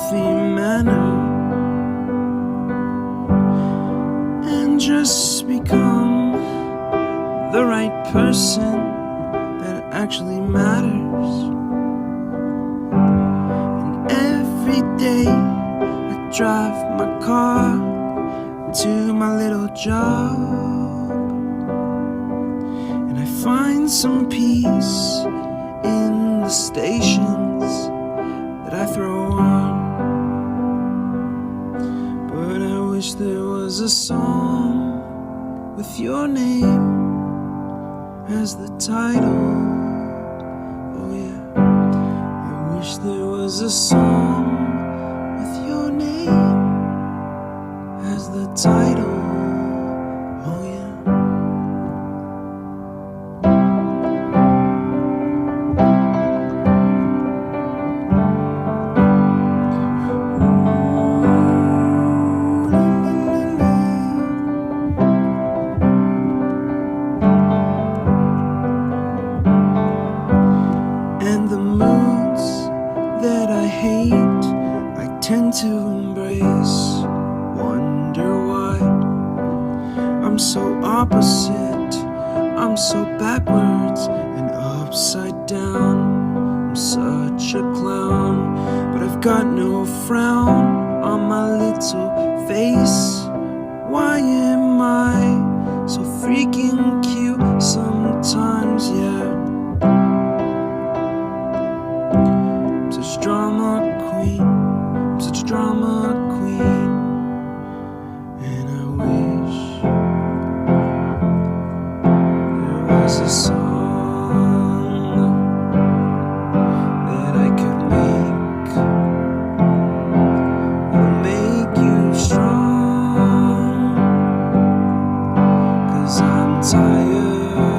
healthy manner and just become the right person that actually matters. And every day I drive my car to my little job, and I find some peace in the stations that I throw on. But I wish there was a song with your name as the title. Oh yeah, I wish there was a song with your name as the title. Oh yeah. And the moods that I hate, I tend to embrace. Wonder why I'm so opposite, I'm so backwards and upside down. I'm such a clown, but I've got no frown on my little face. Why am I so freaking cute sometimes, yeah? I'm such a drama queen, I'm such a drama queen. And I wish there was a song that I could make that'll make you strong. 'Cause I'm tired